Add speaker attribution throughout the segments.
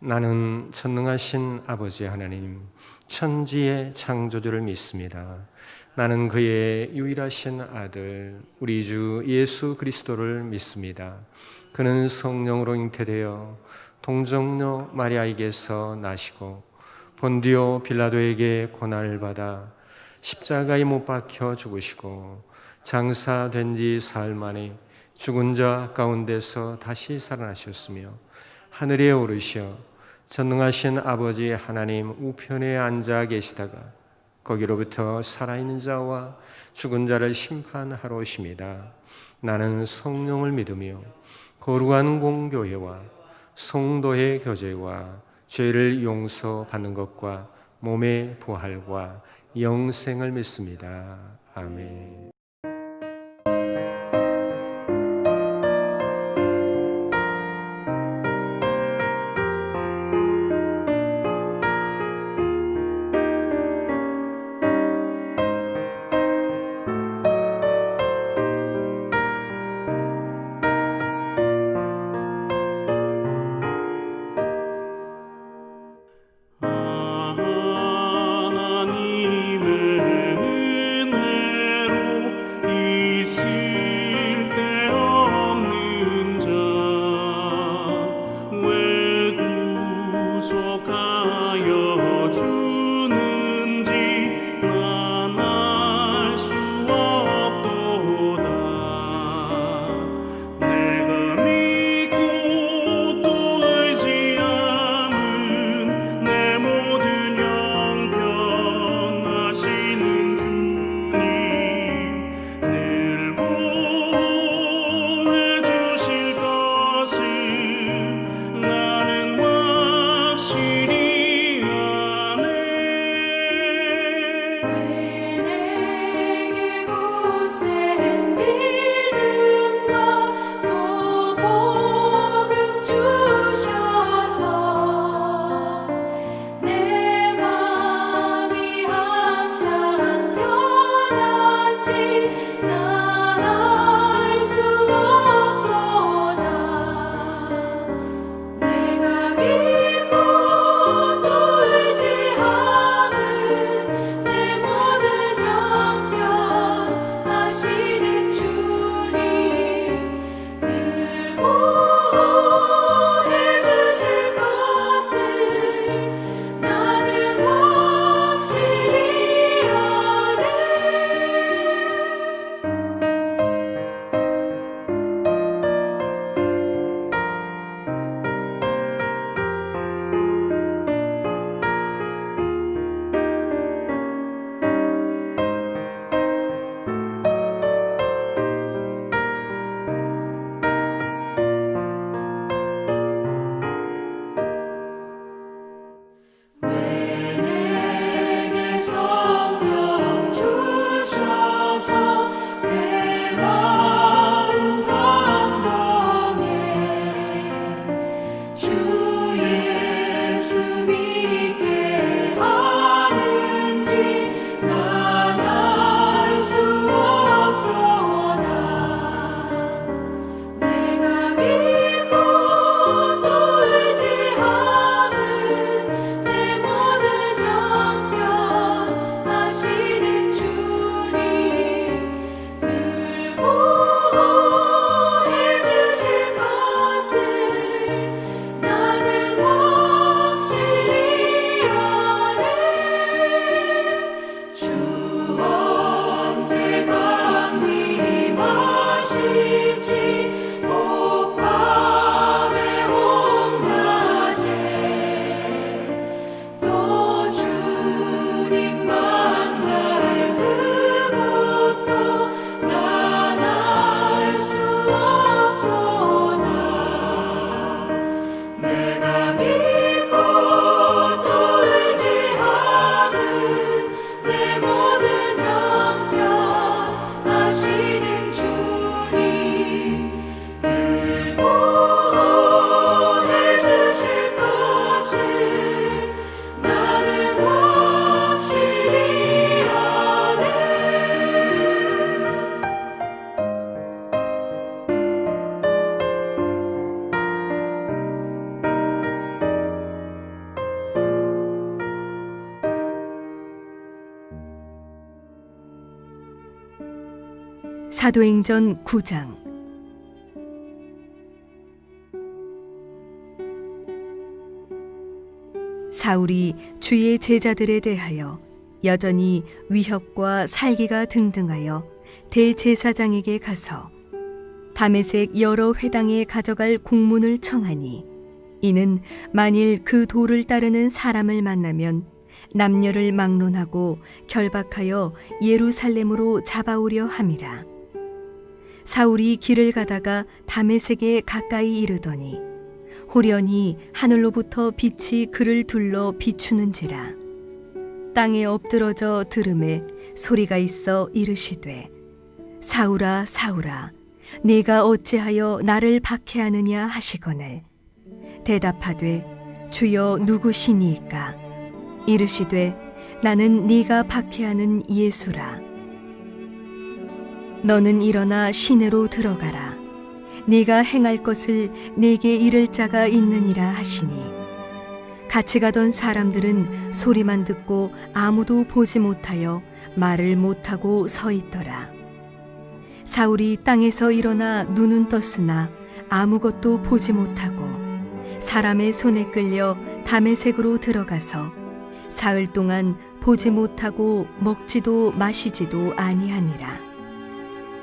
Speaker 1: 나는 전능하신 아버지 하나님, 천지의 창조주를 믿습니다. 나는 그의 유일하신 아들, 우리 주 예수 그리스도를 믿습니다. 그는 성령으로 잉태되어 동정녀 마리아에게서 나시고 본디오 빌라도에게 고난을 받아 십자가에 못 박혀 죽으시고 장사된 지 사흘 만에 죽은 자 가운데서 다시 살아나셨으며 하늘에 오르시어 전능하신 아버지 하나님 우편에 앉아 계시다가 거기로부터 살아있는 자와 죽은 자를 심판하러 오십니다. 나는 성령을 믿으며 거룩한 공교회와 성도의 교제와 죄를 용서받는 것과 몸의 부활과 영생을 믿습니다. 아멘.
Speaker 2: 하나님의 은혜로 사도행전 9장. 사울이 주의 제자들에 대하여 여전히 위협과 살기가 등등하여 대제사장에게 가서 다메섹 여러 회당에 가져갈 공문을 청하니, 이는 만일 그 도를 따르는 사람을 만나면 남녀를 막론하고 결박하여 예루살렘으로 잡아오려 함이라. 사울이 길을 가다가 다메섹에 가까이 이르더니 호련히 하늘로부터 빛이 그를 둘러 비추는지라. 땅에 엎드러져 들음에 소리가 있어 이르시되, 사울아 사울아, 네가 어찌하여 나를 박해하느냐 하시거늘, 대답하되 주여 누구시니이까? 이르시되 나는 네가 박해하는 예수라. 너는 일어나 시내로 들어가라. 네가 행할 것을 네게 이를 자가 있느니라 하시니, 같이 가던 사람들은 소리만 듣고 아무도 보지 못하여 말을 못하고 서 있더라. 사울이 땅에서 일어나 눈은 떴으나 아무것도 보지 못하고 사람의 손에 끌려 다메섹으로 들어가서 사흘 동안 보지 못하고 먹지도 마시지도 아니하니라.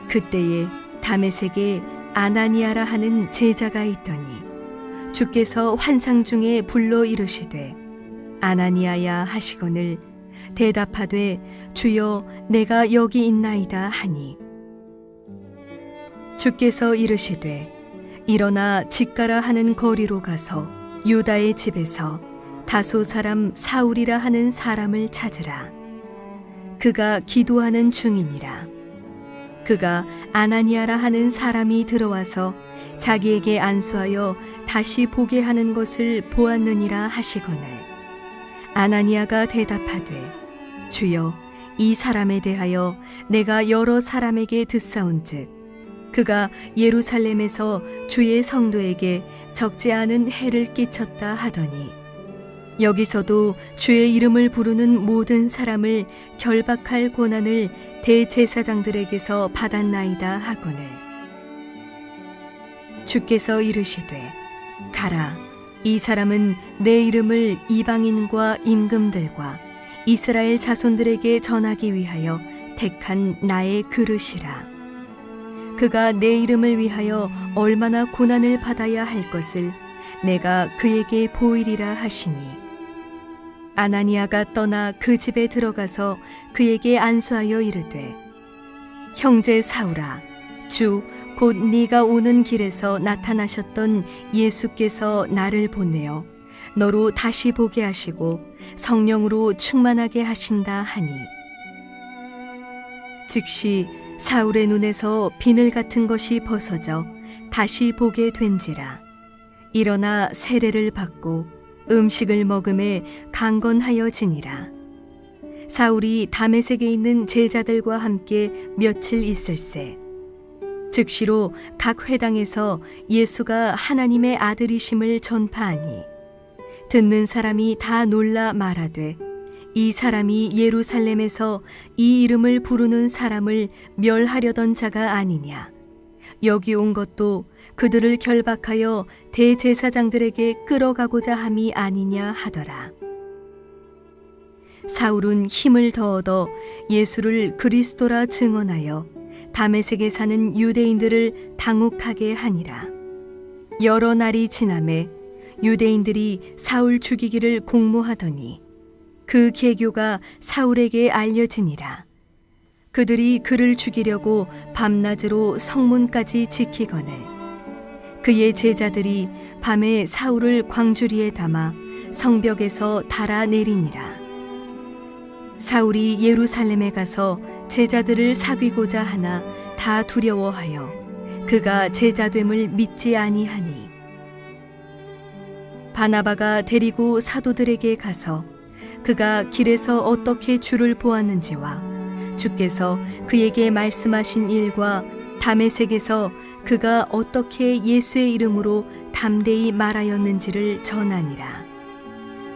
Speaker 2: 그때에 다메섹에 아나니아라 하는 제자가 있더니 주께서 환상 중에 불러 이르시되, 아나니아야 하시거늘, 대답하되 주여 내가 여기 있나이다 하니, 주께서 이르시되 일어나 직가라 하는 거리로 가서 유다의 집에서 다소 사람 사울이라 하는 사람을 찾으라. 그가 기도하는 중이니라. 그가 아나니아라 하는 사람이 들어와서 자기에게 안수하여 다시 보게 하는 것을 보았느니라 하시거늘, 아나니아가 대답하되 주여, 이 사람에 대하여 내가 여러 사람에게 듣사온즉 그가 예루살렘에서 주의 성도에게 적지 않은 해를 끼쳤다 하더니, 여기서도 주의 이름을 부르는 모든 사람을 결박할 권한을 대제사장들에게서 받았나이다 하거늘, 주께서 이르시되 가라. 이 사람은 내 이름을 이방인과 임금들과 이스라엘 자손들에게 전하기 위하여 택한 나의 그릇이라. 그가 내 이름을 위하여 얼마나 고난을 받아야 할 것을 내가 그에게 보이리라 하시니, 아나니아가 떠나 그 집에 들어가서 그에게 안수하여 이르되, 형제 사울아, 주 곧 네가 오는 길에서 나타나셨던 예수께서 나를 보내어 너로 다시 보게 하시고 성령으로 충만하게 하신다 하니, 즉시 사울의 눈에서 비늘 같은 것이 벗어져 다시 보게 된지라. 일어나 세례를 받고 음식을 먹음에 강건하여지니라. 사울이 다메섹에 있는 제자들과 함께 며칠 있을새 즉시로 각 회당에서 예수가 하나님의 아들이심을 전파하니, 듣는 사람이 다 놀라 말하되, 이 사람이 예루살렘에서 이 이름을 부르는 사람을 멸하려던 자가 아니냐. 여기 온 것도 그들을 결박하여 대제사장들에게 끌어가고자 함이 아니냐 하더라. 사울은 힘을 더 얻어 예수를 그리스도라 증언하여 다메섹에 사는 유대인들을 당혹하게 하니라. 여러 날이 지나매 유대인들이 사울 죽이기를 공모하더니 그 계교가 사울에게 알려지니라. 그들이 그를 죽이려고 밤낮으로 성문까지 지키거늘 그의 제자들이 밤에 사울을 광주리에 담아 성벽에서 달아내리니라. 사울이 예루살렘에 가서 제자들을 사귀고자 하나 다 두려워하여 그가 제자됨을 믿지 아니하니, 바나바가 데리고 사도들에게 가서 그가 길에서 어떻게 주를 보았는지와 주께서 그에게 말씀하신 일과 다메섹에서 그가 어떻게 예수의 이름으로 담대히 말하였는지를 전하니라.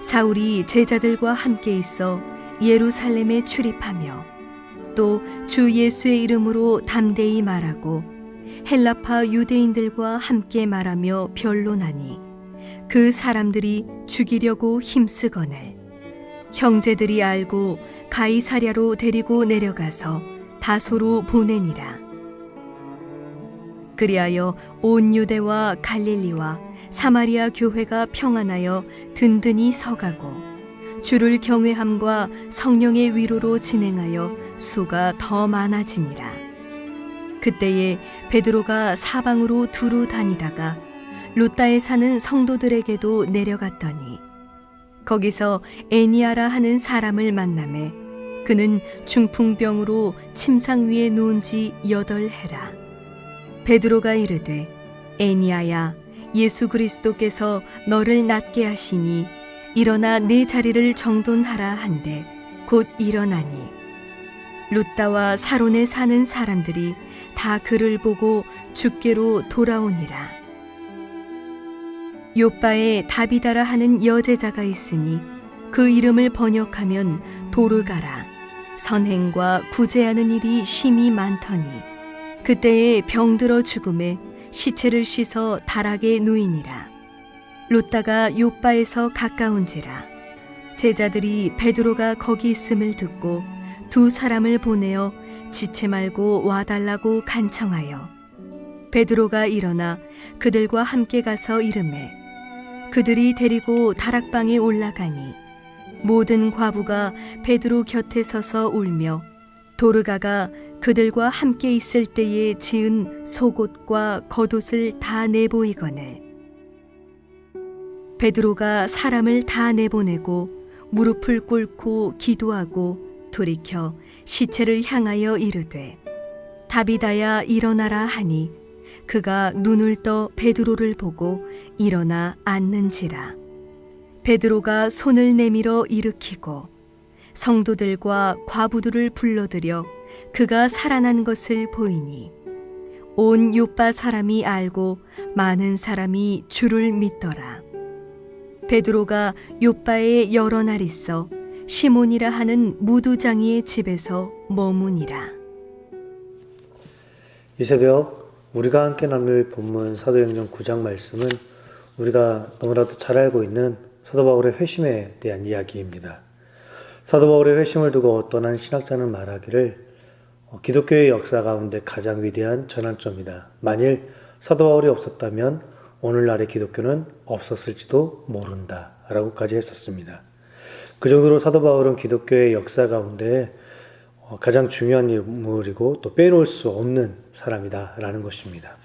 Speaker 2: 사울이 제자들과 함께 있어 예루살렘에 출입하며 또 주 예수의 이름으로 담대히 말하고 헬라파 유대인들과 함께 말하며 변론하니 그 사람들이 죽이려고 힘쓰거늘 형제들이 알고 가이사랴로 데리고 내려가서 다소로 보내니라. 그리하여 온 유대와 갈릴리와 사마리아 교회가 평안하여 든든히 서가고 주를 경외함과 성령의 위로로 진행하여 수가 더 많아지니라. 그때에 베드로가 사방으로 두루 다니다가 룻다에 사는 성도들에게도 내려갔더니 거기서 애니아라 하는 사람을 만나매 그는 중풍병으로 침상 위에 누운 지 8해라. 베드로가 이르되 애니아야 예수 그리스도께서 너를 낫게 하시니 일어나 내 자리를 정돈하라 한데 곧 일어나니 룻다와 사론에 사는 사람들이 다 그를 보고 주께로 돌아오니라. 요빠에 다비다라 하는 여제자가 있으니 그 이름을 번역하면 도르가라. 선행과 구제하는 일이 심히 많더니 그때에 병들어 죽음에 시체를 씻어 다락에 누이니라. 룻다가 요빠에서 가까운지라 제자들이 베드로가 거기 있음을 듣고 2 사람을 보내어 지체 말고 와달라고 간청하여 베드로가 일어나 그들과 함께 가서 이르매 그들이 데리고 다락방에 올라가니 모든 과부가 베드로 곁에 서서 울며 도르가가 그들과 함께 있을 때에 지은 속옷과 겉옷을 다 내보이거늘 베드로가 사람을 다 내보내고 무릎을 꿇고 기도하고 돌이켜 시체를 향하여 이르되 다비다야 일어나라 하니 그가 눈을 떠 베드로를 보고 일어나 앉는지라. 베드로가 손을 내밀어 일으키고 성도들과 과부들을 불러들여 그가 살아난 것을 보이니 온 요빠 사람이 알고 많은 사람이 주를 믿더라. 베드로가 요빠에 여러 날 있어 시몬이라 하는 무두장이의 집에서 머무니라.
Speaker 3: 이 새벽 우리가 함께 나눌 본문 사도행전 9장 말씀은 우리가 너무나도 잘 알고 있는 사도 바울의 회심에 대한 이야기입니다. 사도 바울의 회심을 두고 어떤 한 신학자는 말하기를 기독교의 역사 가운데 가장 위대한 전환점이다. 만일 사도 바울이 없었다면 오늘날의 기독교는 없었을지도 모른다 라고까지 했었습니다. 그 정도로 사도 바울은 기독교의 역사 가운데 가장 중요한 인물이고 또 빼놓을 수 없는 사람이다 라는 것입니다.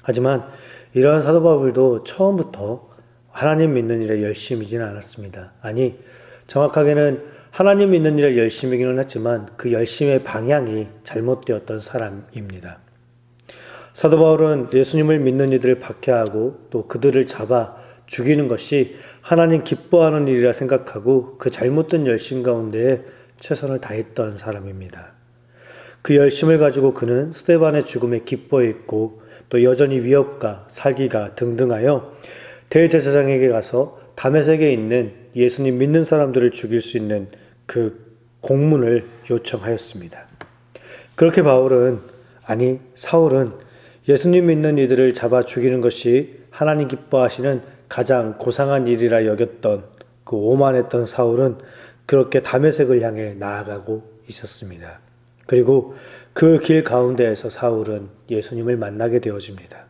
Speaker 3: 하지만 이러한 사도 바울도 처음부터 하나님 믿는 일에 열심이지는 않았습니다. 아니 정확하게는 하나님 믿는 일에 열심이기는 했지만 그 열심의 방향이 잘못되었던 사람입니다. 사도 바울은 예수님을 믿는 이들을 박해하고 또 그들을 잡아 죽이는 것이 하나님 기뻐하는 일이라 생각하고 그 잘못된 열심 가운데에 최선을 다했던 사람입니다. 그 열심을 가지고 그는 스데반의 죽음에 기뻐했고 또 여전히 위협과 살기가 등등하여 대제사장에게 가서 다메섹에 있는 예수님 믿는 사람들을 죽일 수 있는 그 공문을 요청하였습니다. 그렇게 사울은 예수님 믿는 이들을 잡아 죽이는 것이 하나님 기뻐하시는 가장 고상한 일이라 여겼던 그 오만했던 사울은 그렇게 다메섹을 향해 나아가고 있었습니다. 그리고 그 길 가운데에서 사울은 예수님을 만나게 되어집니다.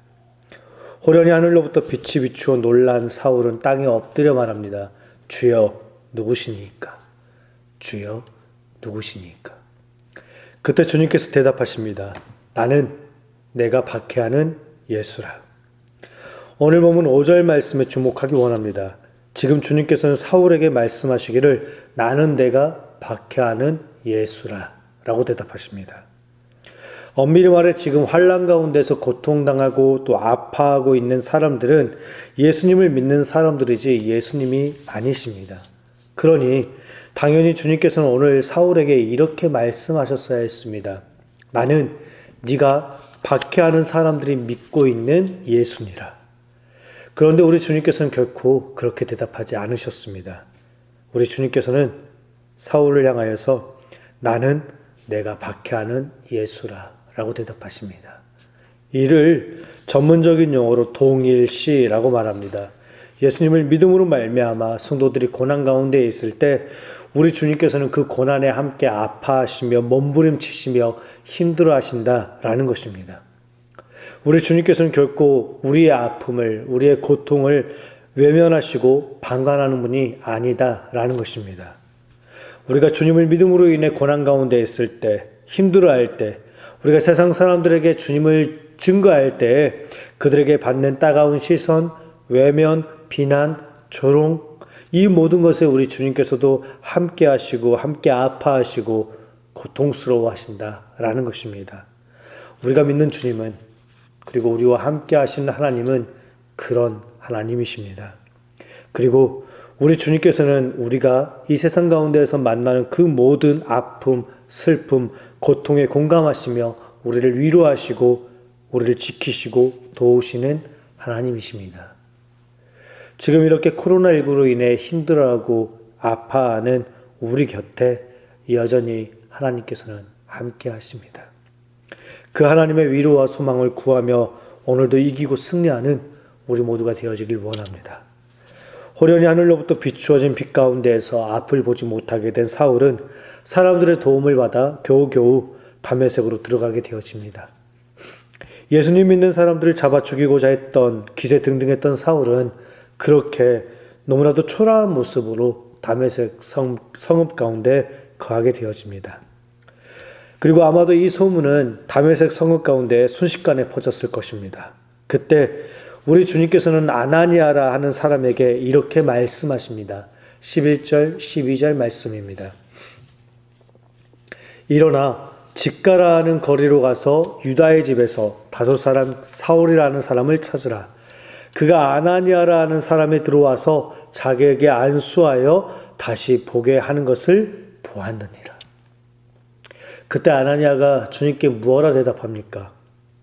Speaker 3: 호련히 하늘로부터 빛이 비추어 놀란 사울은 땅에 엎드려 말합니다. 주여 누구시니까? 주여 누구시니까? 그때 주님께서 대답하십니다. 나는 내가 박해하는 예수라. 오늘 본문 5절 말씀에 주목하기 원합니다. 지금 주님께서는 사울에게 말씀하시기를 나는 내가 박해하는 예수라 라고 대답하십니다. 엄밀히 말해 지금 환난 가운데서 고통당하고 또 아파하고 있는 사람들은 예수님을 믿는 사람들이지 예수님이 아니십니다. 그러니 당연히 주님께서는 오늘 사울에게 이렇게 말씀하셨어야 했습니다. 나는 네가 박해하는 사람들이 믿고 있는 예수니라. 그런데 우리 주님께서는 결코 그렇게 대답하지 않으셨습니다. 우리 주님께서는 사울을 향하여서 나는 내가 박해하는 예수라 라고 대답하십니다. 이를 전문적인 용어로 동일시라고 말합니다. 예수님을 믿음으로 말미암아 성도들이 고난 가운데 있을 때 우리 주님께서는 그 고난에 함께 아파하시며 몸부림치시며 힘들어하신다라는 것입니다. 우리 주님께서는 결코 우리의 아픔을, 우리의 고통을 외면하시고 방관하는 분이 아니다라는 것입니다. 우리가 주님을 믿음으로 인해 고난 가운데 있을 때, 힘들어할 때, 우리가 세상 사람들에게 주님을 증거할 때 그들에게 받는 따가운 시선, 외면, 비난, 조롱, 이 모든 것에 우리 주님께서도 함께 하시고 함께 아파하시고 고통스러워 하신다라는 것입니다. 우리가 믿는 주님은, 그리고 우리와 함께 하시는 하나님은 그런 하나님이십니다. 그리고 우리 주님께서는 우리가 이 세상 가운데에서 만나는 그 모든 아픔, 슬픔, 고통에 공감하시며 우리를 위로하시고 우리를 지키시고 도우시는 하나님이십니다. 지금 이렇게 코로나19로 인해 힘들어하고 아파하는 우리 곁에 여전히 하나님께서는 함께 하십니다. 그 하나님의 위로와 소망을 구하며 오늘도 이기고 승리하는 우리 모두가 되어지길 원합니다. 호련히 하늘로부터 비추어진 빛 가운데에서 앞을 보지 못하게 된 사울은 사람들의 도움을 받아 겨우겨우 다메섹으로 들어가게 되어집니다. 예수님 믿는 사람들을 잡아 죽이고자 했던, 기세등등했던 사울은 그렇게 너무나도 초라한 모습으로 다메섹 성읍 가운데 거하게 되어집니다. 그리고 아마도 이 소문은 다메섹 성읍 가운데 순식간에 퍼졌을 것입니다. 그때 우리 주님께서는 아나니아라 하는 사람에게 이렇게 말씀하십니다. 11절, 12절 말씀입니다. 일어나 직가라 하는 거리로 가서 유다의 집에서 다섯 사람 사울이라는 사람을 찾으라. 그가 아나니아라 하는 사람이 들어와서 자기에게 안수하여 다시 보게 하는 것을 보았느니라. 그때 아나니아가 주님께 무엇라 대답합니까?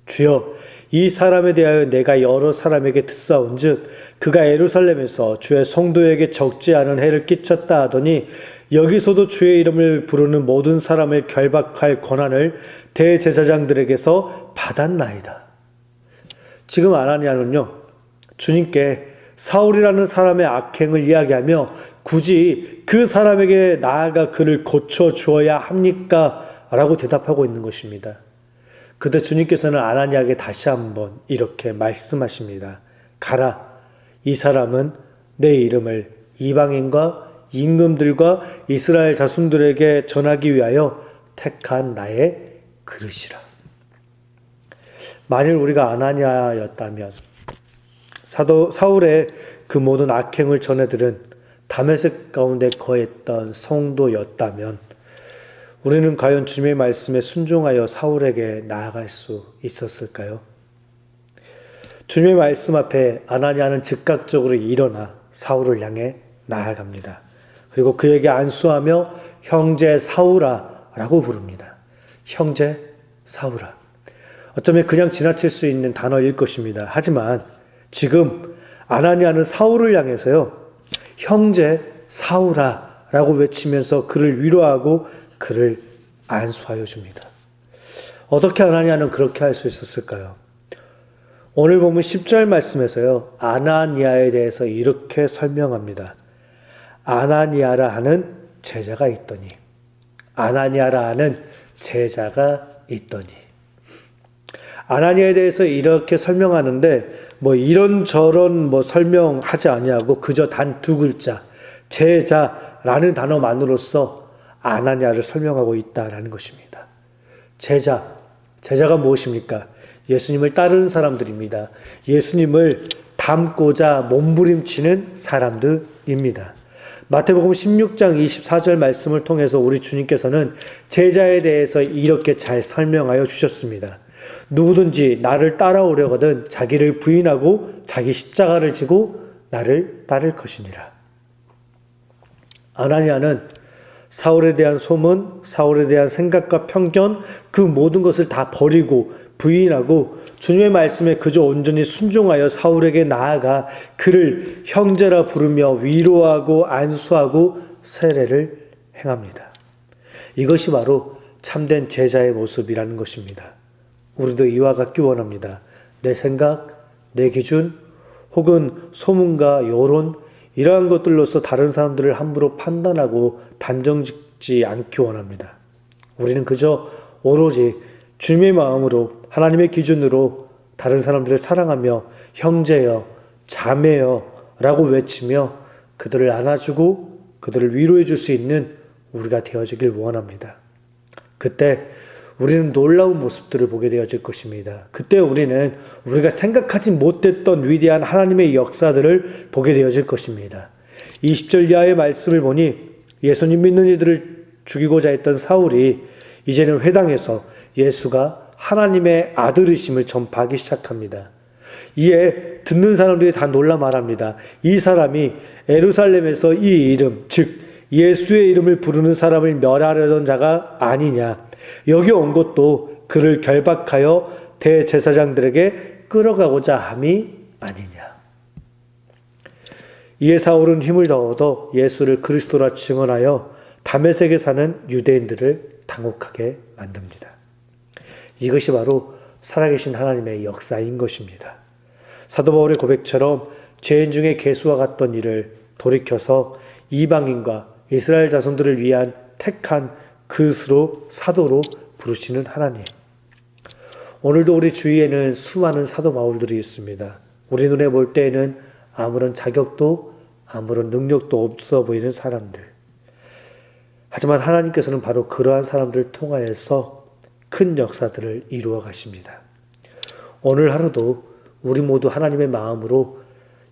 Speaker 3: 주여, 이 사람에 대하여 내가 여러 사람에게 듣사온즉 그가 예루살렘에서 주의 성도에게 적지 않은 해를 끼쳤다 하더니 여기서도 주의 이름을 부르는 모든 사람을 결박할 권한을 대제사장들에게서 받았나이다. 지금 아나니아는요, 주님께 사울이라는 사람의 악행을 이야기하며 굳이 그 사람에게 나아가 그를 고쳐주어야 합니까? 라고 대답하고 있는 것입니다. 그때 주님께서는 아나니아에게 다시 한번 이렇게 말씀하십니다. 가라, 이 사람은 내 이름을 이방인과 임금들과 이스라엘 자손들에게 전하기 위하여 택한 나의 그릇이라. 만일 우리가 아나니아였다면, 사울의 그 모든 악행을 전해들은 다메섹 가운데 거했던 성도였다면 우리는 과연 주님의 말씀에 순종하여 사울에게 나아갈 수 있었을까요? 주님의 말씀 앞에 아나니아는 즉각적으로 일어나 사울을 향해 나아갑니다. 그리고 그에게 안수하며 형제 사울아 라고 부릅니다. 형제 사울아. 어쩌면 그냥 지나칠 수 있는 단어일 것입니다. 하지만 지금 아나니아는 사울을 향해서요, 형제 사울아 라고 외치면서 그를 위로하고 그를 안수하여 줍니다. 어떻게 아나니아는 그렇게 할 수 있었을까요? 오늘 보면 10절 말씀에서요, 아나니아에 대해서 이렇게 설명합니다. 아나니아라 하는 제자가 있더니, 아나니아라 하는 제자가 있더니. 아나니아에 대해서 이렇게 설명하는데 이런저런 설명하지 아니하고 그저 단 두 글자, 제자라는 단어만으로써 아나니아를 설명하고 있다라는 것입니다. 제자가 무엇입니까? 예수님을 따르는 사람들입니다. 예수님을 닮고자 몸부림치는 사람들입니다. 마태복음 16장 24절 말씀을 통해서 우리 주님께서는 제자에 대해서 이렇게 잘 설명하여 주셨습니다. 누구든지 나를 따라오려거든 자기를 부인하고 자기 십자가를 지고 나를 따를 것이니라. 아나니아는 사울에 대한 소문, 사울에 대한 생각과 편견, 그 모든 것을 다 버리고 부인하고 주님의 말씀에 그저 온전히 순종하여 사울에게 나아가 그를 형제라 부르며 위로하고 안수하고 세례를 행합니다. 이것이 바로 참된 제자의 모습이라는 것입니다. 우리도 이와 같기 원합니다. 내 생각, 내 기준, 혹은 소문과 여론, 이러한 것들로서 다른 사람들을 함부로 판단하고 단정짓지 않기 원합니다. 우리는 그저 오로지 주님의 마음으로 하나님의 기준으로 다른 사람들을 사랑하며 형제여, 자매여 라고 외치며 그들을 안아주고 그들을 위로해 줄 수 있는 우리가 되어지길 원합니다. 그때 우리는 놀라운 모습들을 보게 되어질 것입니다. 그때 우리는 우리가 생각하지 못했던 위대한 하나님의 역사들을 보게 되어질 것입니다. 20절 이하의 말씀을 보니 예수님 믿는 이들을 죽이고자 했던 사울이 이제는 회당에서 예수가 하나님의 아들이심을 전파하기 시작합니다. 이에 듣는 사람들이 다 놀라 말합니다. 이 사람이 예루살렘에서 이 이름, 즉 예수의 이름을 부르는 사람을 멸하려던 자가 아니냐. 여기 온 것도 그를 결박하여 대제사장들에게 끌어가고자 함이 아니냐. 이에 사울은 힘을 더 얻어 예수를 그리스도라 증언하여 다메섹에 사는 유대인들을 당혹하게 만듭니다. 이것이 바로 살아계신 하나님의 역사인 것입니다. 사도 바울의 고백처럼 죄인 중에 개수와 같던 일을 돌이켜서 이방인과 이스라엘 자손들을 위한 택한 그릇으로 사도로 부르시는 하나님. 오늘도 우리 주위에는 수많은 사도 바울들이 있습니다. 우리 눈에 볼 때에는 아무런 자격도 아무런 능력도 없어 보이는 사람들. 하지만 하나님께서는 바로 그러한 사람들을 통하여서 큰 역사들을 이루어 가십니다. 오늘 하루도 우리 모두 하나님의 마음으로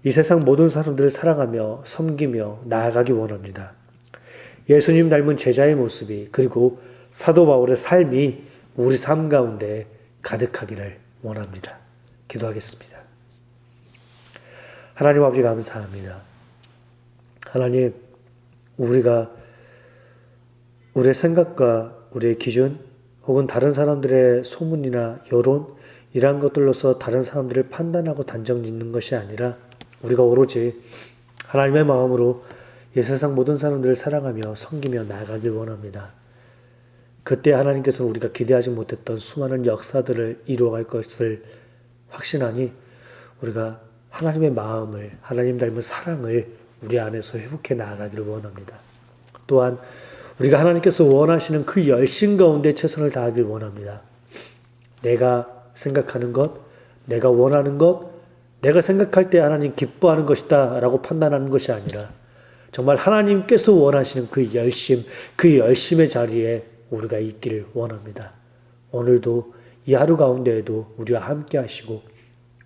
Speaker 3: 이 세상 모든 사람들을 사랑하며 섬기며 나아가기 원합니다. 예수님 닮은 제자의 모습이 그리고 사도 바울의 삶이 우리 삶 가운데 가득하기를 원합니다. 기도하겠습니다. 하나님 아버지 감사합니다. 하나님, 우리가 우리의 생각과 우리의 기준 혹은 다른 사람들의 소문이나 여론 이러한 것들로서 다른 사람들을 판단하고 단정짓는 것이 아니라 우리가 오로지 하나님의 마음으로 이 세상 모든 사람들을 사랑하며 섬기며 나아가길 원합니다. 그때 하나님께서는 우리가 기대하지 못했던 수많은 역사들을 이루어갈 것을 확신하니 우리가 하나님의 마음을, 하나님 닮은 사랑을 우리 안에서 회복해 나아가기를 원합니다. 또한 우리가 하나님께서 원하시는 그 열심 가운데 최선을 다하길 원합니다. 내가 생각하는 것, 내가 원하는 것, 내가 생각할 때 하나님 기뻐하는 것이다 라고 판단하는 것이 아니라 정말 하나님께서 원하시는 그 열심, 그 열심의 자리에 우리가 있기를 원합니다. 오늘도 이 하루 가운데에도 우리와 함께 하시고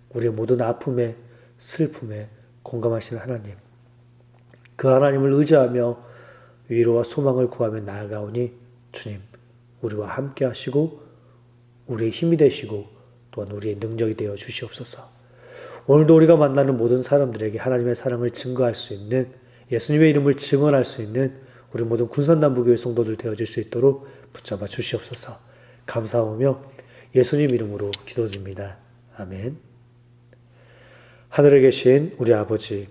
Speaker 3: 우리의 모든 아픔에 슬픔에 공감하시는 하나님, 그 하나님을 의지하며 위로와 소망을 구하며 나아가오니 주님, 우리와 함께 하시고 우리의 힘이 되시고 또한 우리의 능력이 되어 주시옵소서. 오늘도 우리가 만나는 모든 사람들에게 하나님의 사랑을 증거할 수 있는, 예수님의 이름을 증언할 수 있는 우리 모든 군산남부교회 성도들 되어질 수 있도록 붙잡아 주시옵소서. 감사하며 예수님 이름으로 기도드립니다. 아멘. 하늘에 계신 우리 아버지,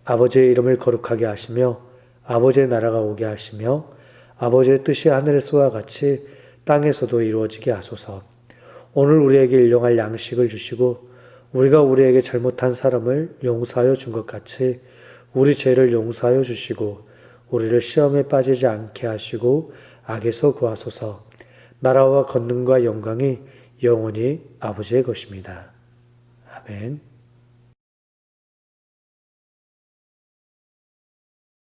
Speaker 3: 아버지의 이름을 거룩하게 하시며 아버지의 나라가 오게 하시며 아버지의 뜻이 하늘에서와 같이 땅에서도 이루어지게 하소서. 오늘 우리에게 일용할 양식을 주시고 우리가 우리에게 잘못한 사람을 용서하여 준 것 같이 우리 죄를 용서하여 주시고 우리를 시험에 빠지지 않게 하시고 악에서 구하소서. 나라와 권능과 영광이 영원히 아버지의 것입니다. 아멘.